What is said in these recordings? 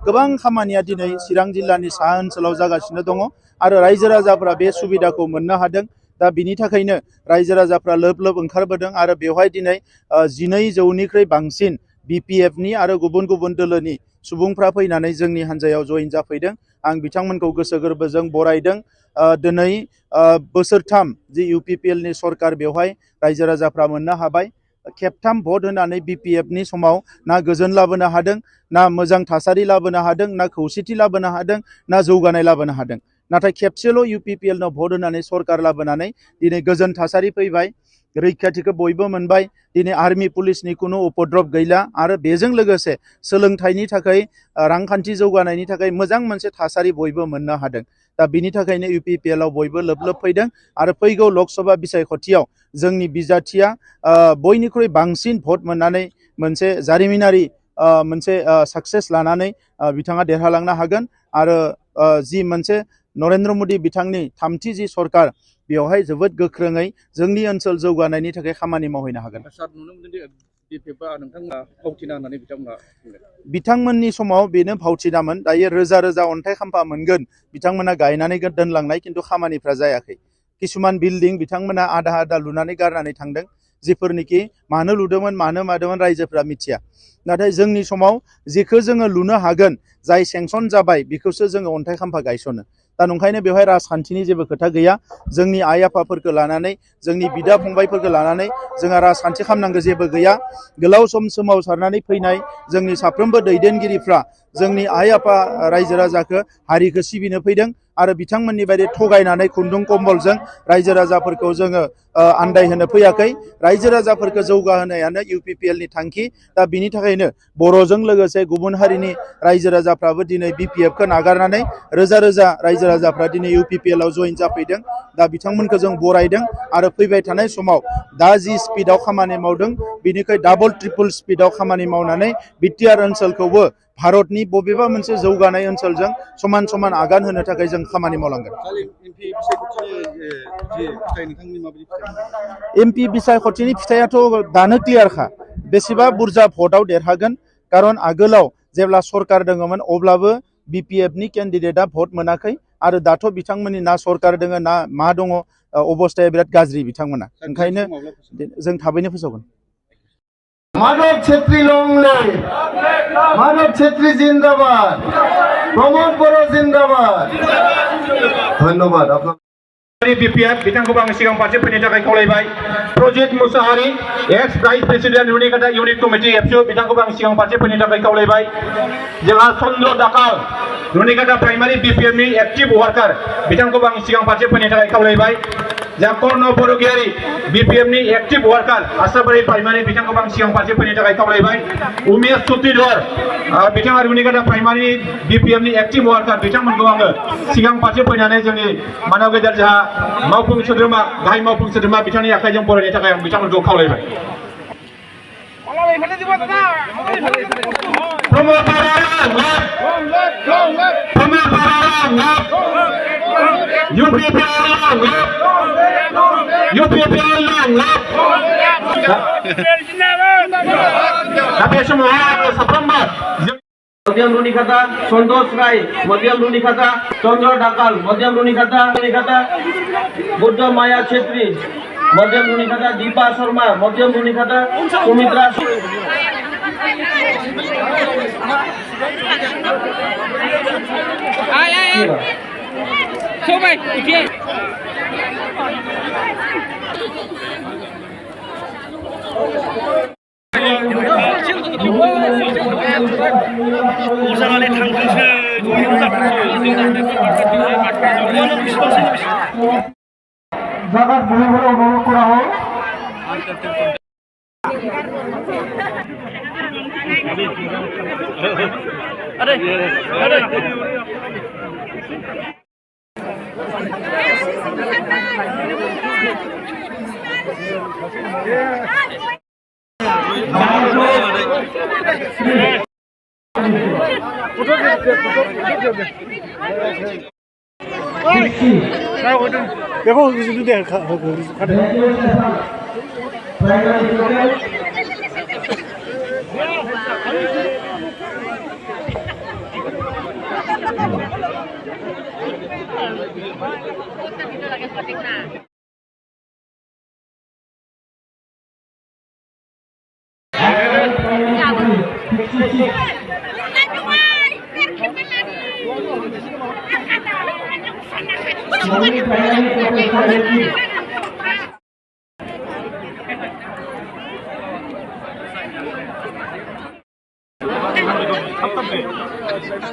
गोबां खामानिया दिनै चिरां जिल्लानि साहा ओनसोलाव जागासिनो दङ आरो रायजो राजाफ्रा बे सुबिदाखौ मोननो हादों। दा बिनि थाखायनो रायजो राजाफ्रा लोब लोब ओंखारबोदों आरो बेवहाय दिनै 12,000निख्रुइ बांसिन BPFनि आरो गुबुन गुबुन दोलोनि सुबुंफ्रा फैनानै जोंनि हान्जायाव जइन जाफैदों। आं बिथांमोनखौ गोसो गोरबोजों बरायदों। दिनै बोसोरथाम जि UPPLनि सरकार बेवहाय रायजो राजाफ्रा मोननो हाबाय। खेबथाम भट होनानै BPFनि समाव ना गोजोन लाबोनो हादों, ना मोजां थासारि लाबोनो हादों, ना खौसेथि लाबोनो हादों, ना जौगानाय लाबोनो हादों। नाथाय खेबसेल' UPPLनो भट होनानै सरकार लाबोनानै दिनै गोजोन थासारि फैबाय, रैखाथिखौ बयबो मोनबाय। दिनै आर्मि पुलिसनि खुनु उपद्रब गैला आरो बेजों लोगोसे सोलोंथाइनि थाखाय रांखान्थि जौगानायनि थाखाय मोजां मोनसे थासारि बयबो मोननो हादों। दा बिनि थाखायनो UPPLआव बयबो लोब लोब फैदों आरो फैगौ लकसभा बिसायख'थियाव जोंनि बिजाथिया बयनिख्रुइ बांसिन भट मोननानै मोनसे जारिमिनारि मोनसे साक्सेस लानानै बिथाङा देरहालांनो हागोन आरो जि मोनसे नरेन्द्र मदि बिथांनि थामथि जि सरकार बेवहाय जोबोद गोख्रोङै जोंनि ओनसोल जौगानायनि थाखाय खामानि मावहैनो हागोन। बिथांमोननि समाव बेनो भावथिनामोन। दायो रोजा रोजा अन्थाइ खाम्फा मोनगोन बिथांमोना गायनानै दोनलांनाय, खिन्थु खामानिफ्रा जायाखै। किसुमान बिल्डिं बिथांमोना आधा आधा लुनानै गारनानै थांदों, जिफोरनिखि मानो लुदोंमोन मानो मादोंमोन रायजोफ्रा मिथिया। नाथाय जोंनि समाव जेखौ जोङो लुनो हागोन, जाय सेंसन जाबाय बेखौसो जोङो अन्थाइ खाम्फा गायसनो। दा नंखायनो बेवहाय राजखान्थिनि जेबो खोथा गैया। जोंनि आइ आफाफोरखौ लानानै, जोंनि बिदा फंबायफोरखौ लानानै जोंहा राजखान्थि खालामनांगौ जेबो गैया। गोलाव सम सोमावसारनानै फैनाय जोंनि साफ्रोमबो दैदेनगिरिफ्रा जोंनि आइ आफा रायजो राजाखौ हारिखौ सिबिनो फैदों आरो बिथांमोननि बायदि थगायनानै खुन्दुं कम्बलजों रायजो राजाफोरखौ जोङो आन्दायहोनो फैयाखै। रायजो राजाफोरखौ जौगाहोनायानो UPPLनि थांखि। दा बिनि थाखायनो बर'जों लोगोसे गुबुन हारिनि रायजो राजाफ्राबो दिनै BPFखौ नागारनानै रोजा रोजा रायजो राजाफ्रा दिनै UPPLआव जइन जाफैदों। दा बिथांमोनखौ जों बरायदों आरो फैबाय थानाय समाव दा जि स्पिडआव खामानि मावदों बिनिख्रुइ डाबल ट्रिपल स्पिडआव खामानि मावनानै BTR ओनसोलखौबो भारतनि बबेबा मोनसे जौगानाय ओनसोलजों समान समान आगान होनो थाखाय जों खामानि मावलांगोन। MP बिसायख'थिनि फिथाइयाथ' दानो क्लियारखा, बेसेबा बुरजा भटआव देरहागोन। खारन आगोलाव जेब्ला सरकार दङमोन अब्लाबो BPFनि केन्डिडेटआ भट मोनाखै आरो दाथ' बिथांमोननि ना सरकार दङ ना मा दङ, अबस्थाया बिराद गाज्रि बिथांमोना। ओंखायनो जों थाबैनो फोसावगोन। माधव छेत्री लंले, माधव छेत्री जिंदाबाद, प्रमोद बर' जिंदाबाद। धन्यवाद। BPF बिथांखौ आं सिगां फारसे फैनो थाखाय खावलायबाय। प्रजित मुसाहारि, एक्स भाइस प्रेसिडेन्ट रुनिकाटा इउनिट कमिटि एबसु, बिथांखौ आं सिगां फारसे फैनो थाखाय खावलायबाय। जोंहा चन्द्र दाकाल, रुनिकाटा प्राइमारि BPFनि एक्टिभ वार्कार, बिथांखौ आं सिगां फारसे फैनो थाखाय खावलायबाय। जा कर्ण बरगयारि BPFनि एक्टिभ वार्कार, आसाबारि प्राइमारि, बिथांखौ आं सिगां फारसे फैनो थाखाय खावलायबाय। उमेश चुतिधर, बिथाङा रुनिकाटा प्राइमारि BPFनि एक्टिभ वार्कार, बिथांमोनखौ आङो सिगां फारसे फैनानै जोंनि मानव गेदेर जोंहा मावफुं सोद्रोमा, गाहाय मावफुं सोद्रोमा बिथांनि आखाइजों बरायनो थाखाय आं बिथांमोनखौ खावलायबाय। मध्यम रुनिकाटा संतोष राय, मध्यम रुनिकाटा चंद्र डाकाल, मध्यम रुनिकाटा बुद्ध माया छेत्री, मध्यम रुनिकाटा दीपा शर्मा, मध्यम रुनिकाटा सुमित्रा उजाङाले थांथोंसै जयैनो जाथोंसै জায়গার ভূমিগুলো অনুভব করা হোক। আরে আরে देखो देखा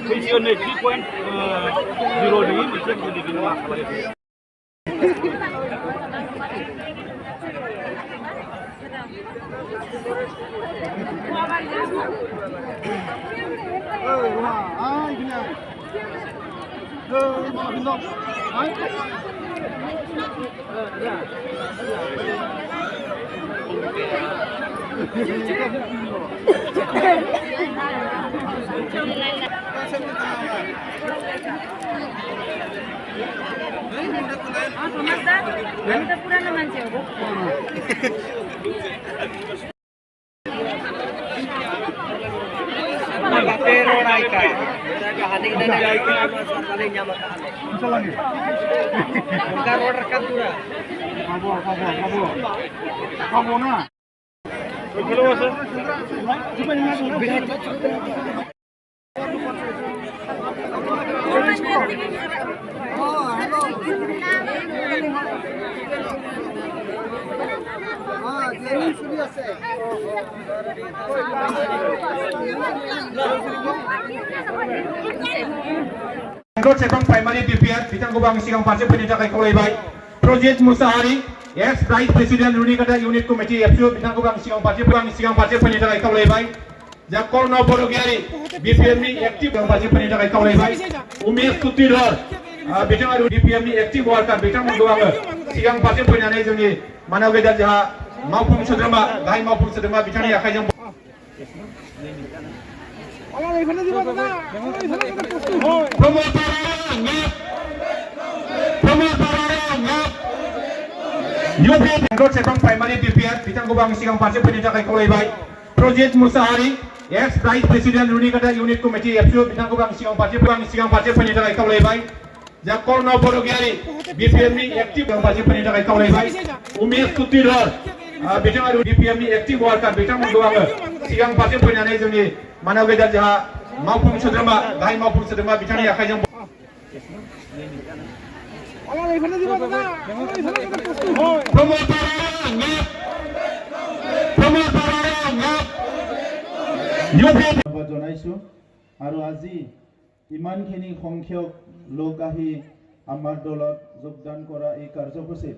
बैसोनो 3.0 नि मोनसे बिदिनो मा खालामो हामी त पुरानो मान्छे हो Sebang Primary DPR bitangku bang sigang partai pendidikan kaulaibai Project Musahari ex Vice President Runikata Unit Committee FCO bitangku bang sigang partai pendidikan kaulaibai Jakol no Borogiari BPMI aktif bang partai pendidikan kaulaibai Umesh Tutirhar bitang DPMI aktif worker bitang mengdoang sigang partai pendidikan जोंनि मानव गेजेर जाहा मावफुं सोद्रोमा गाहाय मावफुं सोद्रोमा बिथांनि आखाइजों Sebang Primary DPR bitangku bang sigang partai pendidikan kaulaibai Project Musahari ex Vice President Runikata Unit Committee FCO bitangku bang sigang partai pendidikan kaulaibai Jakol no Borogiari BPMI aktif bang partai pendidikan kaulaibai Umesh Tutirhar bitang DPMI aktif worker bitang mengdoang sigang partai pendidikan जोंनि मानव गेजेर जाहा मावफुं सोद्रोमा गाहाय मावफुं सोद्रोमा बिथांनि आखाइजों জনাইছো আৰু আজি ইমানখিনি সংখ্যক লোক আহি আমাৰ দলত যোগদান কৰা এই কাৰ্যসূচীত